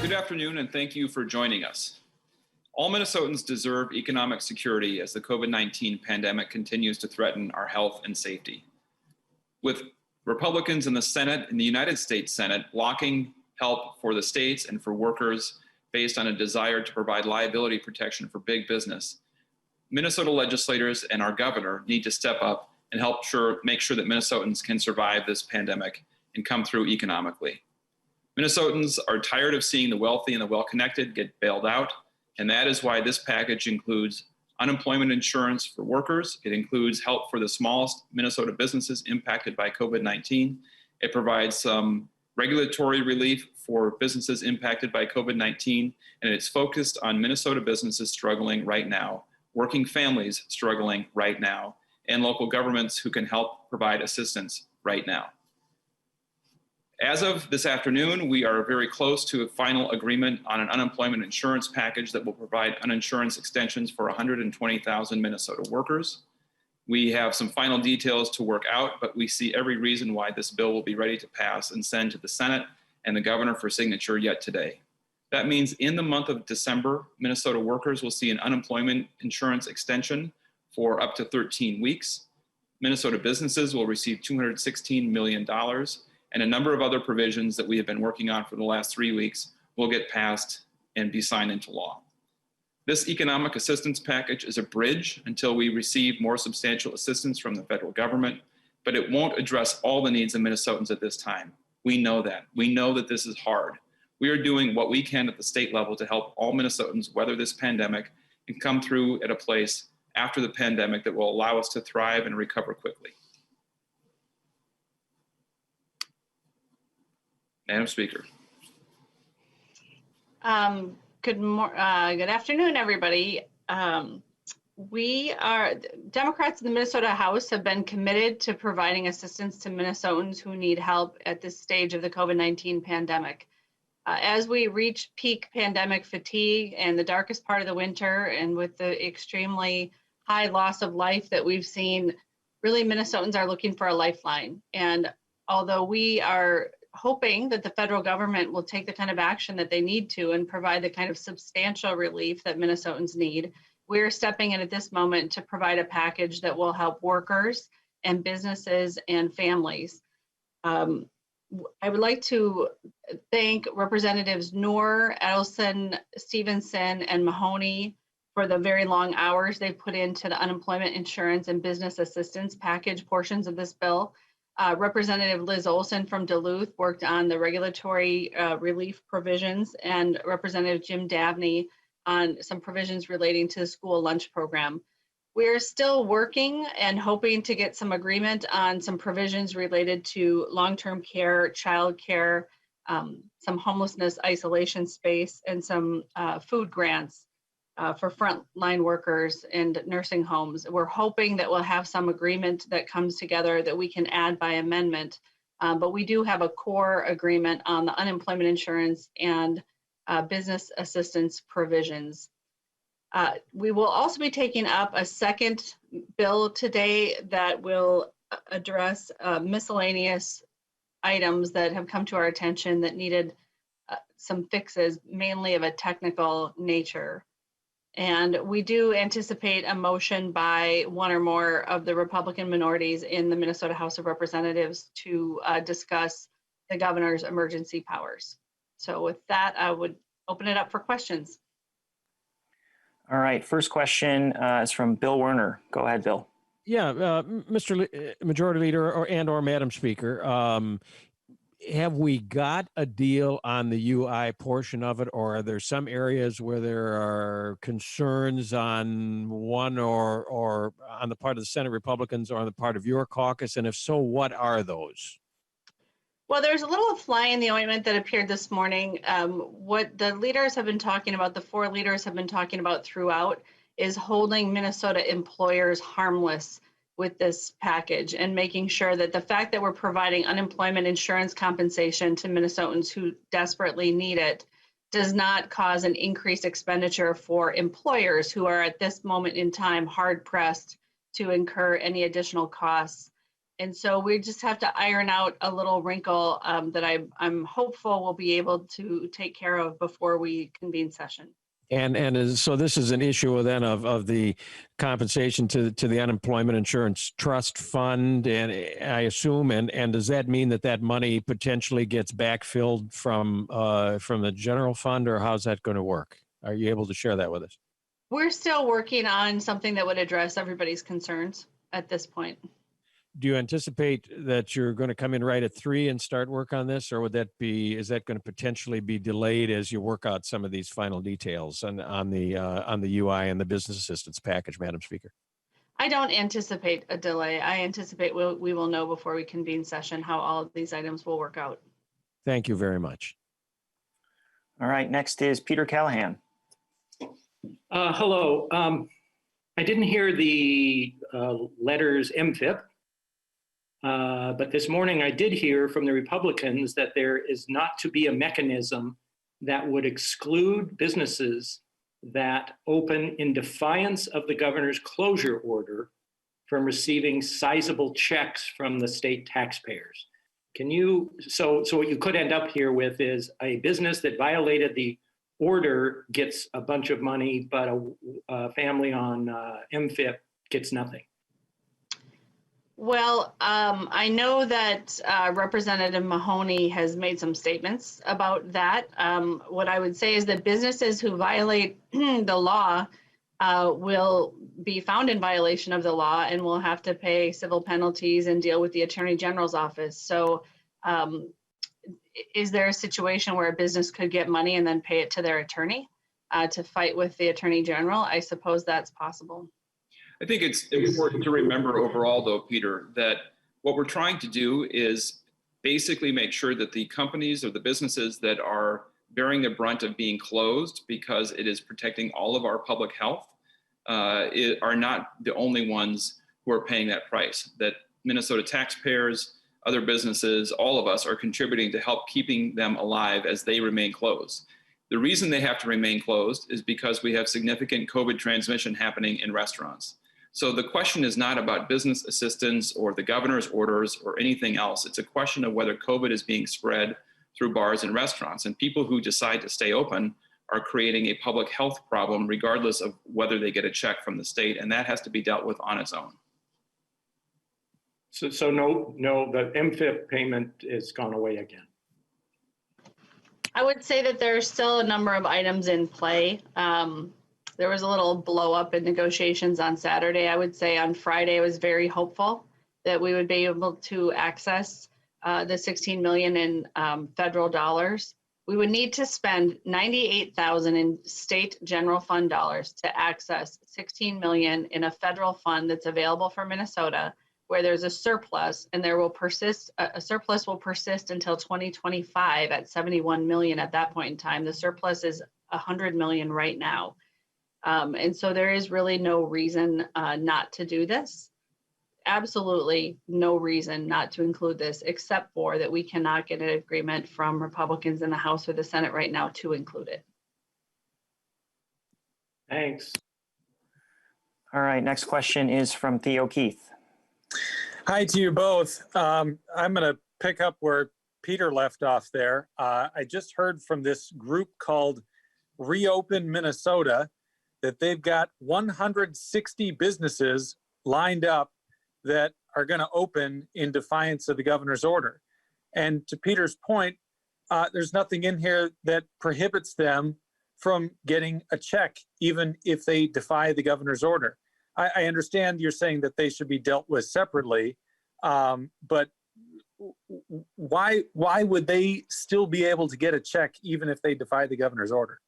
Good afternoon, and thank you for joining us. All Minnesotans deserve economic security as the COVID-19 pandemic continues to threaten our health and safety. With Republicans in the Senate, in the United States Senate, blocking help for the states and for workers based on a desire to provide liability protection for big business, Minnesota legislators and our governor need to step up and help make sure that Minnesotans can survive this pandemic and come through economically. Minnesotans are tired of seeing the wealthy and the well-connected get bailed out, and that is why this package includes unemployment insurance for workers. It includes help for the smallest Minnesota businesses impacted by COVID-19. It provides some regulatory relief for businesses impacted by COVID-19, and it's focused on Minnesota businesses struggling right now, working families struggling right now, and local governments who can help provide assistance right now. As of this afternoon, we are very close to a final agreement on an unemployment insurance package that will provide uninsurance extensions for 120,000 Minnesota workers. We have some final details to work out, but we see every reason why this bill will be ready to pass and send to the Senate and the governor for signature yet today. That means in the month of December, Minnesota workers will see an unemployment insurance extension for up to 13 weeks. Minnesota businesses will receive $216 million, and a number of other provisions that we have been working on for the last 3 weeks will get passed and be signed into law. This economic assistance package is a bridge until we receive more substantial assistance from the federal government, but it won't address all the needs of Minnesotans at this time. We know that. We know that this is hard. We are doing what we can at the state level to help all Minnesotans weather this pandemic and come through at a place after the pandemic that will allow us to thrive and recover quickly. Madam Speaker. Good afternoon, everybody. Democrats in the Minnesota House have been committed to providing assistance to Minnesotans who need help at this stage of the COVID-19 pandemic. As we reach peak pandemic fatigue and the darkest part of the winter, and with the extremely high loss of life that we've seen, really Minnesotans are looking for a lifeline. And although we are hoping that the federal government will take the kind of action that they need to and provide the kind of substantial relief that Minnesotans need, we're stepping in at this moment to provide a package that will help workers and businesses and families. I would like to thank Representatives Noor, Edelson, Stevenson, and Mahoney for the very long hours they put into the unemployment insurance and business assistance package portions of this bill. Representative Liz Olson from Duluth worked on the regulatory relief provisions, and Representative Jim Dabney on some provisions relating to the school lunch program. We're still working and hoping to get some agreement on some provisions related to long-term care, child care, some homelessness isolation space, and some food grants for frontline workers and nursing homes. We're hoping that we'll have some agreement that comes together that we can add by amendment, but we do have a core agreement on the unemployment insurance and business assistance provisions. We will also be taking up a second bill today that will address miscellaneous items that have come to our attention that needed some fixes, mainly of a technical nature. And we do anticipate a motion by one or more of the Republican minorities in the Minnesota House of Representatives to discuss the governor's emergency powers. So with that, I would open it up for questions. All right, first question is from Bill Werner. Go ahead, Bill. Yeah, Mr. Majority Leader or Madam Speaker, have we got a deal on the UI portion of it, or are there some areas where there are concerns on one or on the part of the Senate Republicans or on the part of your caucus? And if so, what are those? Well, there's a little fly in the ointment that appeared this morning. What the leaders have been talking about, the four leaders have been talking about throughout, is holding Minnesota employers harmless with this package and making sure that the fact that we're providing unemployment insurance compensation to Minnesotans who desperately need it does not cause an increased expenditure for employers who are at this moment in time hard pressed to incur any additional costs. And so we just have to iron out a little wrinkle that I'm hopeful we'll be able to take care of before we convene session. So this is an issue then of the compensation to the unemployment insurance trust fund, and I assume, and does that mean that money potentially gets backfilled from the general fund, or how's that going to work? Are you able to share that with us? We're still working on something that would address everybody's concerns at this point. Do you anticipate that you're going to come in right at 3 and start work on this, or is that going to potentially be delayed as you work out some of these final details on the UI and the business assistance package, Madam Speaker? I don't anticipate a delay. I anticipate we will know before we convene session how all of these items will work out. Thank you very much. All right, next is Peter Callahan. Hello. I didn't hear the letters MFIP. But this morning I did hear from the Republicans that there is not to be a mechanism that would exclude businesses that open in defiance of the governor's closure order from receiving sizable checks from the state taxpayers. So what you could end up here with is a business that violated the order gets a bunch of money, but a family on MFIP gets nothing. Well, I know that Representative Mahoney has made some statements about that. What I would say is that businesses who violate the law will be found in violation of the law and will have to pay civil penalties and deal with the Attorney General's office. So is there a situation where a business could get money and then pay it to their attorney to fight with the Attorney General? I suppose that's possible. I think it's important to remember overall, though, Peter, that what we're trying to do is basically make sure that the companies or the businesses that are bearing the brunt of being closed because it is protecting all of our public health are not the only ones who are paying that price. That Minnesota taxpayers, other businesses, all of us are contributing to help keeping them alive as they remain closed. The reason they have to remain closed is because we have significant COVID transmission happening in restaurants. So the question is not about business assistance or the governor's orders or anything else. It's a question of whether COVID is being spread through bars and restaurants. And people who decide to stay open are creating a public health problem regardless of whether they get a check from the state. And that has to be dealt with on its own. So no, the MFIP payment is gone away again. I would say that there's still a number of items in play. There was a little blow up in negotiations on Saturday. I would say on Friday, I was very hopeful that we would be able to access the $16 million in federal dollars. We would need to spend $98,000 in state general fund dollars to access $16 million in a federal fund that's available for Minnesota, where there's a surplus, and a surplus will persist until 2025 at $71 million at that point in time. The surplus is $100 million right now. And so there is really no reason not to do this. Absolutely no reason not to include this, except for that we cannot get an agreement from Republicans in the House or the Senate right now to include it. Thanks. All right, next question is from Theo Keith. Hi to you both. I'm going to pick up where Peter left off there. I just heard from this group called Reopen Minnesota that they've got 160 businesses lined up that are going to open in defiance of the governor's order. And to Peter's point, there's nothing in here that prohibits them from getting a check, even if they defy the governor's order. I understand you're saying that they should be dealt with separately, but why would they still be able to get a check even if they defy the governor's order?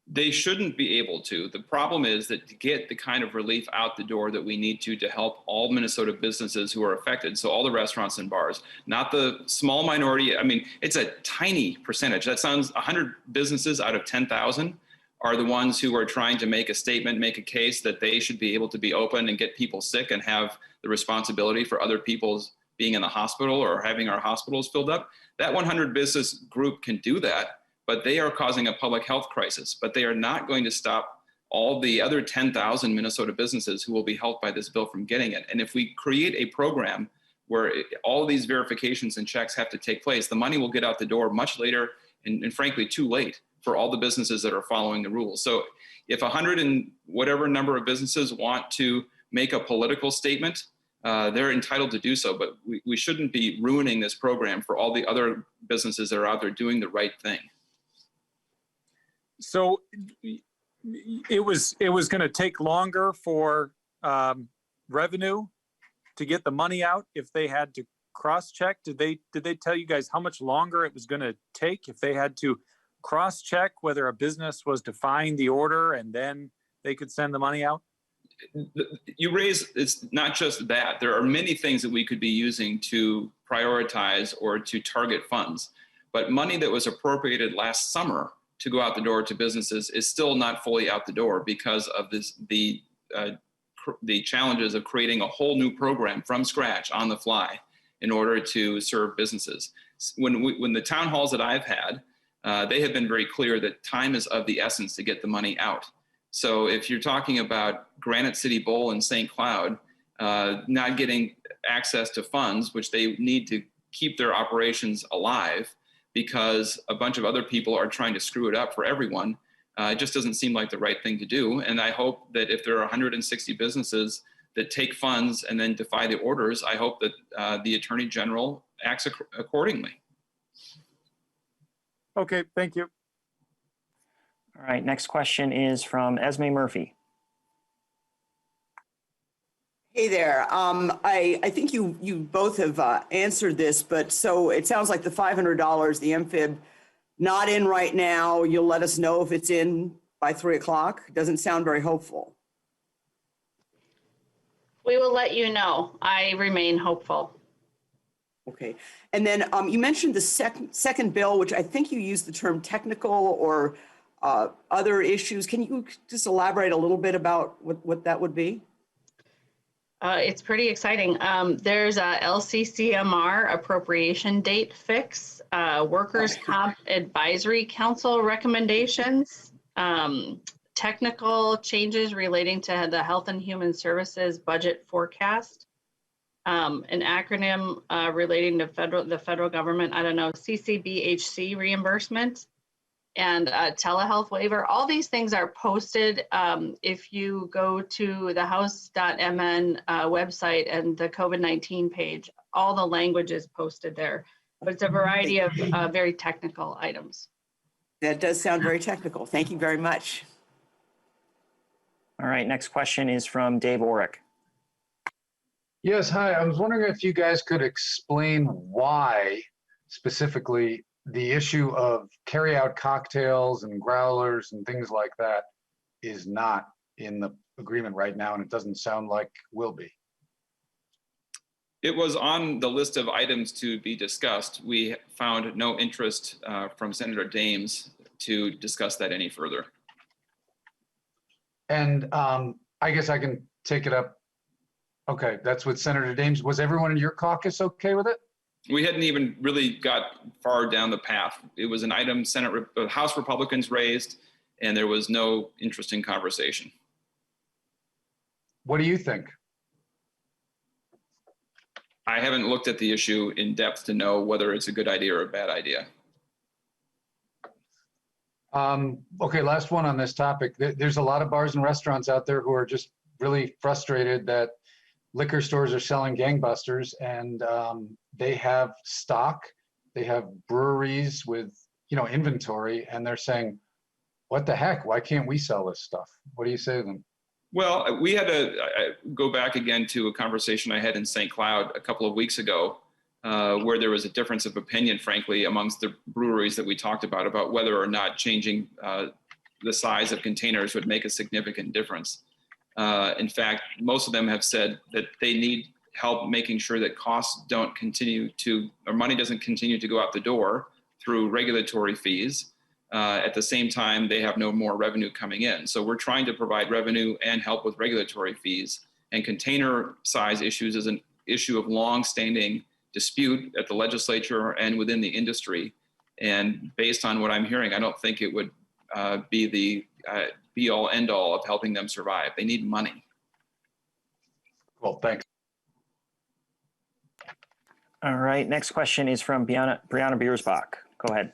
They shouldn't be able to. The problem is that to get the kind of relief out the door that we need to help all Minnesota businesses who are affected, so all the restaurants and bars, not the small minority. I mean, it's a tiny percentage. That sounds 100 businesses out of 10,000 are the ones who are trying to make a statement, make a case that they should be able to be open and get people sick and have the responsibility for other people's being in the hospital or having our hospitals filled up. That 100 business group can do that, but they are causing a public health crisis. But they are not going to stop all the other 10,000 Minnesota businesses who will be helped by this bill from getting it. And if we create a program where all these verifications and checks have to take place, the money will get out the door much later and frankly, too late for all the businesses that are following the rules. So if 100 and whatever number of businesses want to make a political statement, they're entitled to do so, but we shouldn't be ruining this program for all the other businesses that are out there doing the right thing. So it was going to take longer for revenue to get the money out if they had to cross-check. Did they tell you guys how much longer it was going to take if they had to cross-check whether a business was defying the order and then they could send the money out? You raise, it's not just that. There are many things that we could be using to prioritize or to target funds, but money that was appropriated last summer to go out the door to businesses is still not fully out the door because of the challenges of creating a whole new program from scratch on the fly in order to serve businesses. When the town halls that I've had, they have been very clear that time is of the essence to get the money out. So if you're talking about Granite City Bowl and St. Cloud not getting access to funds, which they need to keep their operations alive because a bunch of other people are trying to screw it up for everyone, it just doesn't seem like the right thing to do. And I hope that if there are 160 businesses that take funds and then defy the orders, I hope that the Attorney General acts accordingly. Okay, thank you. All right, next question is from Esme Murphy. Hey there. I think you both have answered this, but so it sounds like the $500, the MFib, not in right now. You'll let us know if it's in by 3 o'clock. Doesn't sound very hopeful. We will let you know. I remain hopeful. Okay. And then you mentioned the second bill, which I think you used the term technical or other issues. Can you just elaborate a little bit about what that would be? It's pretty exciting. There's a LCCMR appropriation date fix, Workers' Comp Advisory Council recommendations, technical changes relating to the Health and Human Services budget forecast, an acronym relating to the federal government, I don't know, CCBHC reimbursement, and telehealth waiver. All these things are posted. If you go to the house.mn website and the COVID-19 page, all the language is posted there. But it's a variety of very technical items. That does sound very technical. Thank you very much. All right, next question is from Dave Orrick. Yes, hi. I was wondering if you guys could explain why specifically the issue of carry-out cocktails and growlers and things like that is not in the agreement right now, and it doesn't sound like will be. It was on the list of items to be discussed. We found no interest from Senator Dames to discuss that any further. And I guess I can take it up. Okay, that's with Senator Dames. Was everyone in your caucus okay with it? We hadn't even really got far down the path. It was an item House Republicans raised, and there was no interesting conversation. What do you think? I haven't looked at the issue in depth to know whether it's a good idea or a bad idea. Okay, last one on this topic. There's a lot of bars and restaurants out there who are just really frustrated that liquor stores are selling gangbusters, and they have stock, they have breweries with, inventory, and they're saying, what the heck, why can't we sell this stuff? What do you say to them? Well, we had to go back again to a conversation I had in St. Cloud a couple of weeks ago, where there was a difference of opinion, frankly, amongst the breweries that we talked about whether or not changing the size of containers would make a significant difference. In fact, most of them have said that they need help making sure that costs don't continue to, or money doesn't continue to go out the door through regulatory fees. At the same time, they have no more revenue coming in. So we're trying to provide revenue and help with regulatory fees. And container size issues is an issue of long-standing dispute at the legislature and within the industry. And based on what I'm hearing, I don't think it would be the be-all, end-all of helping them survive. They need money. Well, thanks. All right, next question is from Brianna Biersbach. Go ahead.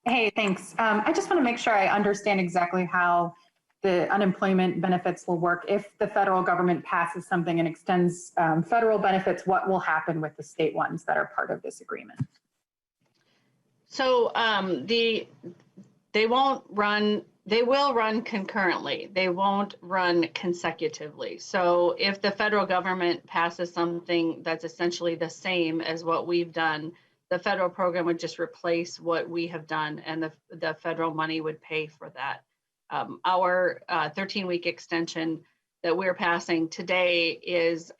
Hey, thanks. I just want to make sure I understand exactly how the unemployment benefits will work. If the federal government passes something and extends federal benefits, what will happen with the state ones that are part of this agreement? So they will run concurrently. They won't run consecutively. So if the federal government passes something that's essentially the same as what we've done, the federal program would just replace what we have done, and the federal money would pay for that. Our 13-week extension that we're passing today is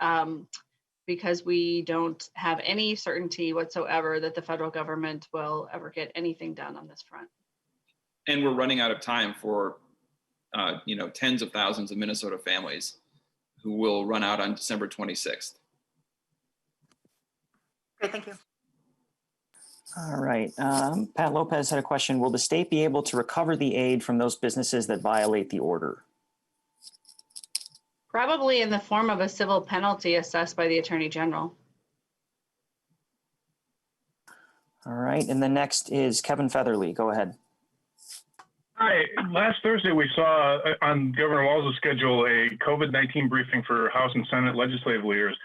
because we don't have any certainty whatsoever that the federal government will ever get anything done on this front. And we're running out of time for, tens of thousands of Minnesota families who will run out on December 26th. Great, thank you. All right, Pat Lopez had a question. Will the state be able to recover the aid from those businesses that violate the order? Probably in the form of a civil penalty assessed by the Attorney General. All right, and the next is Kevin.Featherly. Go ahead. Hi. Last Thursday, we saw on Governor Walz's schedule a COVID-19 briefing for House and Senate legislative leaders.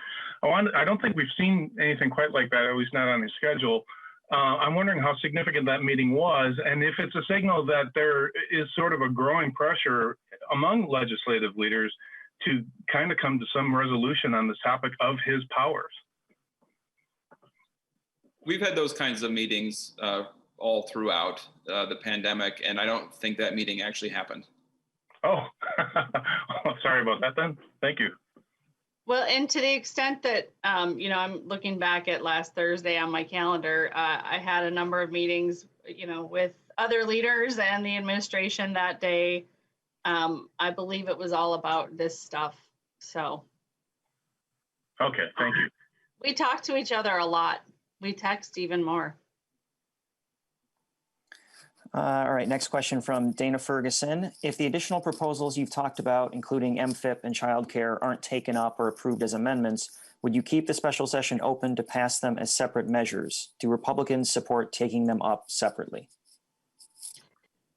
I don't think we've seen anything quite like that, at least not on his schedule. I'm wondering how significant that meeting was, and if it's a signal that there is sort of a growing pressure among legislative leaders to kind of come to some resolution on this topic of his powers. We've had those kinds of meetings all throughout the pandemic, and I don't think that meeting actually happened. Oh, sorry about that then. Thank you. Well, and to the extent that, I'm looking back at last Thursday on my calendar, I had a number of meetings, with other leaders and the administration that day. I believe it was all about this stuff. So. Okay, thank you. We talk to each other a lot. We text even more. All right, next question from Dana Ferguson. If the additional proposals you've talked about, including MFIP and childcare, aren't taken up or approved as amendments, would you keep the special session open to pass them as separate measures? Do Republicans support taking them up separately?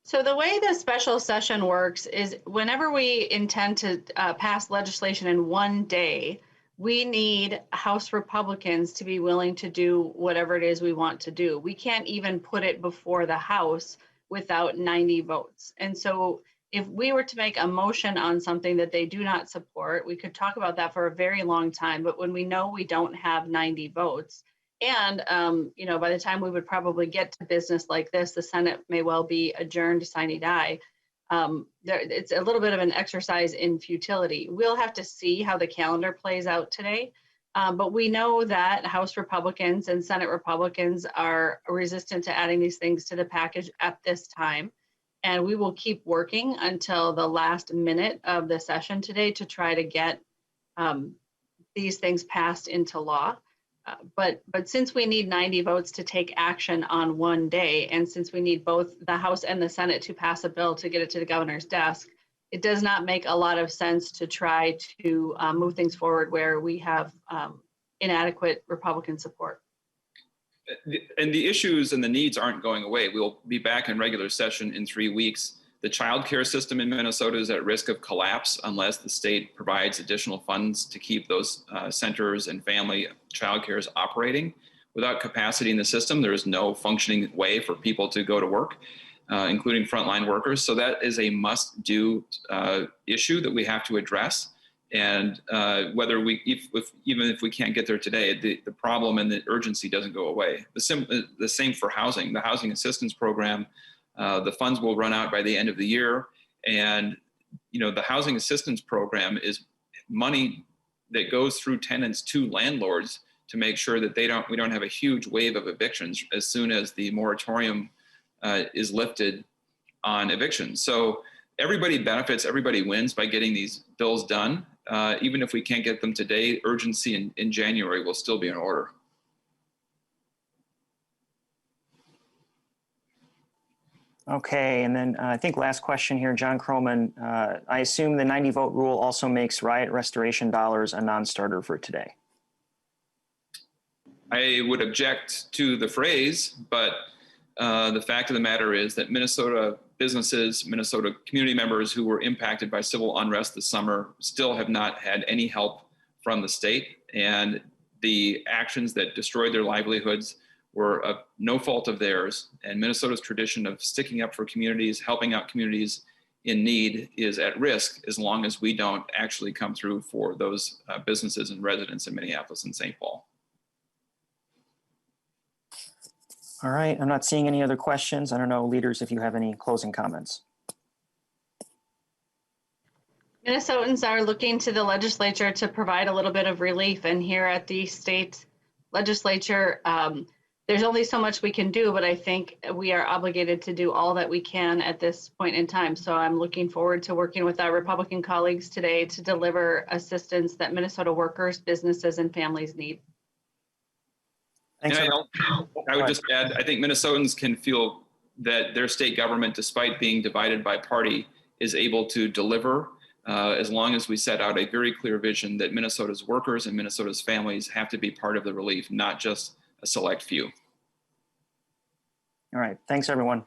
So the way the special session works is whenever we intend to pass legislation in one day, we need House Republicans to be willing to do whatever it is we want to do. We can't even put it before the House without 90 votes. And so if we were to make a motion on something that they do not support, we could talk about that for a very long time. But when we know we don't have 90 votes, and by the time we would probably get to business like this, the Senate may well be adjourned sine die. It's a little bit of an exercise in futility. We'll have to see how the calendar plays out today. But we know that House Republicans and Senate Republicans are resistant to adding these things to the package at this time. And we will keep working until the last minute of the session today to try to get these things passed into law. But since we need 90 votes to take action on one day, and since we need both the House and the Senate to pass a bill to get it to the governor's desk, it does not make a lot of sense to try to move things forward where we have inadequate Republican support. And the issues and the needs aren't going away. We'll be back in regular session in 3 weeks. The child care system in Minnesota is at risk of collapse unless the state provides additional funds to keep those centers and family child cares operating. Without capacity in the system, there is no functioning way for people to go to work, including frontline workers. So that is a must-do issue that we have to address. And whether even if we can't get there today, the problem and the urgency doesn't go away. The same for housing. The housing assistance program, the funds will run out by the end of the year. And the housing assistance program is money that goes through tenants to landlords to make sure that we don't have a huge wave of evictions as soon as the moratorium is lifted on evictions. So everybody benefits, everybody wins by getting these bills done. Even if we can't get them today, urgency in January will still be in order. Okay, and then I think last question here, John Croman. I assume the 90 vote rule also makes riot restoration dollars a non-starter for today. I would object to the phrase, but the fact of the matter is that Minnesota businesses, Minnesota community members who were impacted by civil unrest this summer still have not had any help from the state. And the actions that destroyed their livelihoods were of no fault of theirs. And Minnesota's tradition of sticking up for communities, helping out communities in need is at risk as long as we don't actually come through for those businesses and residents in Minneapolis and St. Paul. All right, I'm not seeing any other questions. I don't know, leaders, if you have any closing comments. Minnesotans are looking to the legislature to provide a little bit of relief. And here at the state legislature, there's only so much we can do, but I think we are obligated to do all that we can at this point in time. So I'm looking forward to working with our Republican colleagues today to deliver assistance that Minnesota workers, businesses, and families need. Thanks. And I would just add, I think Minnesotans can feel that their state government, despite being divided by party, is able to deliver as long as we set out a very clear vision that Minnesota's workers and Minnesota's families have to be part of the relief, not just a select few. All right, thanks everyone.